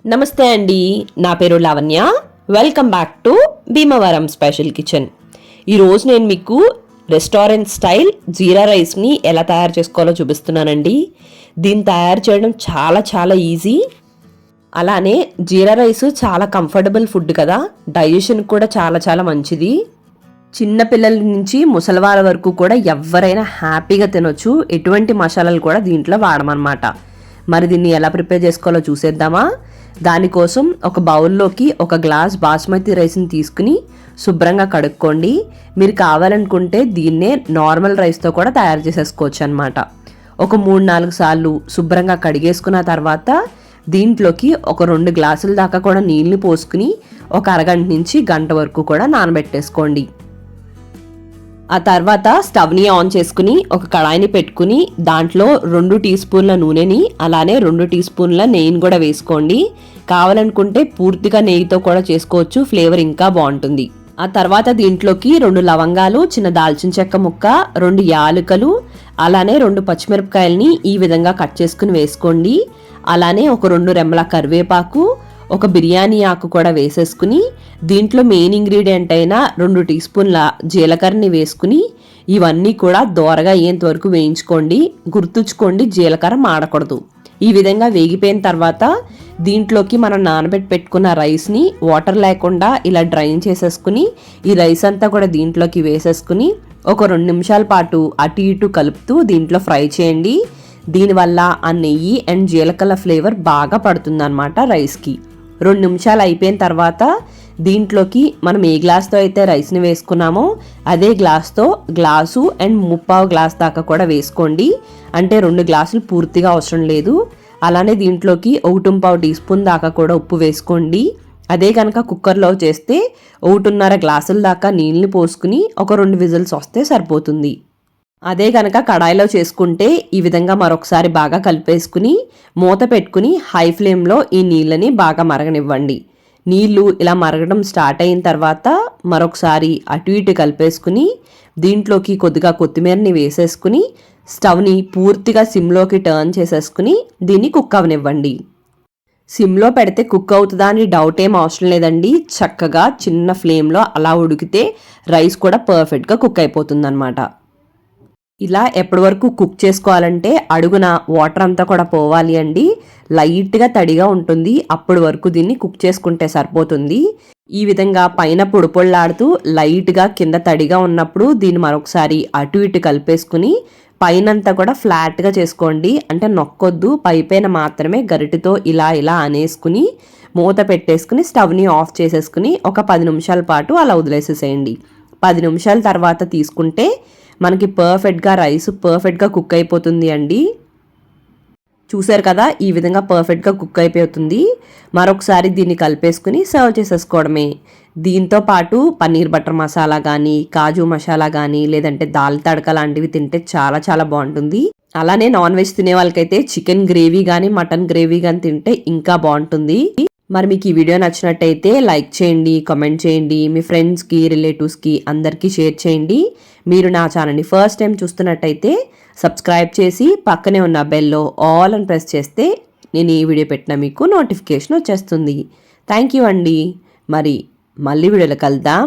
నమస్తే అండి, నా పేరు Lavanya. Welcome back to Bhimavaram special kitchen. ఈరోజు నేను మీకు రెస్టారెంట్ స్టైల్ జీరా రైస్ని ఎలా తయారు చేసుకోవాలో చూపిస్తున్నానండి. దీన్ని తయారు చేయడం చాలా చాలా ఈజీ. అలానే జీరా రైస్ చాలా కంఫర్టబుల్ ఫుడ్ కదా, డైజెషన్ కూడా చాలా చాలా మంచిది. చిన్న పిల్లల నుంచి ముసలివాళ్ళ వరకు కూడా ఎవరైనా హ్యాపీగా తినొచ్చు. ఎటువంటి మసాలాలు కూడా దీంట్లో వాడమన్నమాట. మరి దీన్ని ఎలా ప్రిపేర్ చేసుకోవాలో చూసేద్దామా. దానికోసం ఒక బౌల్లోకి ఒక గ్లాస్ బాస్మతి రైస్ని తీసుకుని శుభ్రంగా కడుక్కోండి. మీరు కావాలనుకుంటే దీన్నే నార్మల్ రైస్తో కూడా తయారు చేసేసుకోవచ్చు అనమాట. ఒక 3-4 సార్లు శుభ్రంగా కడిగేసుకున్న తర్వాత దీంట్లోకి ఒక 2 గ్లాసుల దాకా కూడా నీళ్ళని పోసుకుని ఒక అరగంట నుంచి గంట వరకు కూడా నానబెట్టేసుకోండి. ఆ తర్వాత స్టవ్ని ఆన్ చేసుకుని ఒక కడాయిని పెట్టుకుని దాంట్లో 2 టీ స్పూన్ల నూనెని అలానే 2 టీ స్పూన్ల నెయ్యిని కూడా వేసుకోండి. కావాలనుకుంటే పూర్తిగా నెయ్యితో కూడా చేసుకోవచ్చు, ఫ్లేవర్ ఇంకా బాగుంటుంది. ఆ తర్వాత దీంట్లోకి 2 లవంగాలు, చిన్న దాల్చిన చెక్క ముక్క, 2 యాలకులు, అలానే 2 పచ్చిమిరపకాయలని ఈ విధంగా కట్ చేసుకుని వేసుకోండి. అలానే ఒక 2 రెమ్మల కరివేపాకు, ఒక బిర్యానీ ఆకు కూడా వేసేసుకుని దీంట్లో మెయిన్ ఇంగ్రీడియంట్ అయిన 2 టీ స్పూన్ల జీలకర్రని వేసుకుని ఇవన్నీ కూడా దోరగా అయ్యేంత వరకు వేయించుకోండి. గుర్తుంచుకోండి, జీలకర్ర మాడకూడదు. ఈ విధంగా వేగిపోయిన తర్వాత దీంట్లోకి మనం పెట్టుకున్న రైస్ని వాటర్ లేకుండా ఇలా డ్రైన్ చేసేసుకుని ఈ రైస్ అంతా కూడా దీంట్లోకి వేసేసుకుని ఒక 2 నిమిషాల పాటు అటు ఇటు కలుపుతూ దీంట్లో ఫ్రై చేయండి. దీనివల్ల ఆ నెయ్యి అండ్ జీలకర్ర ఫ్లేవర్ బాగా పడుతుంది అన్నమాట రైస్కి. 2 నిమిషాలు అయిపోయిన తర్వాత దీంట్లోకి మనం ఏ గ్లాస్తో అయితే రైస్ని వేసుకున్నామో అదే గ్లాస్తో గ్లాసు అండ్ 3/4 గ్లాస్ దాకా కూడా వేసుకోండి. అంటే 2 గ్లాసులు పూర్తిగా అవసరం లేదు. అలానే దీంట్లోకి 1.5 టీ స్పూన్ దాకా కూడా ఉప్పు వేసుకోండి. అదే కనుక కుక్కర్లో చేస్తే 1.5 గ్లాసుల దాకా నీళ్ళని పోసుకుని ఒక 2 విజిల్స్ వస్తే సరిపోతుంది. అదే కనుక కడాయిలో చేసుకుంటే ఈ విధంగా మరొకసారి బాగా కలిపేసుకుని మూత పెట్టుకుని హై ఫ్లేమ్లో ఈ నీళ్ళని బాగా మరగనివ్వండి. నీళ్లు ఇలా మరగడం స్టార్ట్ అయిన తర్వాత మరొకసారి అటు ఇటు కలిపేసుకుని దీంట్లోకి కొద్దిగా కొత్తిమీరని వేసేసుకుని స్టవ్ని పూర్తిగా సిమ్లోకి టర్న్ చేసేసుకుని దీన్ని కుక్ అవనివ్వండి. సిమ్లో పెడితే కుక్ అవుతుందా అని డౌట్ ఏం అవసరం లేదండి. చక్కగా చిన్న ఫ్లేమ్లో అలా ఉడికితే రైస్ కూడా పర్ఫెక్ట్గా కుక్ అయిపోతుంది అన్నమాట. ఇలా ఎప్పటి వరకు కుక్ చేసుకోవాలంటే అడుగున వాటర్ అంతా కూడా పోవాలి అండి. లైట్గా తడిగా ఉంటుంది, అప్పటి వరకు దీన్ని కుక్ చేసుకుంటే సరిపోతుంది. ఈ విధంగా పైన పొడిపొళ్ళాడుతూ లైట్గా కింద తడిగా ఉన్నప్పుడు దీన్ని మరొకసారి అటు ఇటు కలిపేసుకుని పైనంతా కూడా ఫ్లాట్గా చేసుకోండి. అంటే నొక్కొద్దు, పైపైన మాత్రమే గరిటెతో ఇలా ఇలా అనేసుకుని మూత పెట్టేసుకుని స్టవ్ని ఆఫ్ చేసేసుకుని ఒక 10 నిమిషాల పాటు అలా వదిలేసేసేయండి. 10 నిమిషాల తర్వాత తీసుకుంటే మనకి పర్ఫెక్ట్గా రైస్ పర్ఫెక్ట్గా కుక్ అయిపోతుంది అండి. చూసారు కదా, ఈ విధంగా పర్ఫెక్ట్గా కుక్ అయిపోతుంది. మరొకసారి దీన్ని కలిపేసుకుని సర్వ్ చేసేసుకోవడమే. దీంతో పాటు పన్నీర్ బటర్ మసాలా కానీ, కాజు మసాలా కానీ, లేదంటే దాల్ తడక లాంటివి తింటే చాలా చాలా బాగుంటుంది. అలానే నాన్ వెజ్ తినే వాళ్ళకైతే చికెన్ గ్రేవీ కానీ, మటన్ గ్రేవీ కానీ తింటే ఇంకా బాగుంటుంది. మరి మీకు ఈ వీడియో నచ్చినట్టయితే లైక్ చేయండి, కామెంట్ చేయండి, మీ ఫ్రెండ్స్కి, రిలేటివ్స్కి అందరికీ షేర్ చేయండి. మీరు నా ఛానల్ని ఫస్ట్ టైం చూస్తున్నట్టయితే సబ్స్క్రైబ్ చేసి పక్కనే ఉన్న బెల్లో ఆల్ అని ప్రెస్ చేస్తే నేను ఈ వీడియో పెట్టిన మీకు నోటిఫికేషన్ వచ్చేస్తుంది. థ్యాంక్ యూ అండి. మరి మళ్ళీ వీడియోలో కలుద్దాం.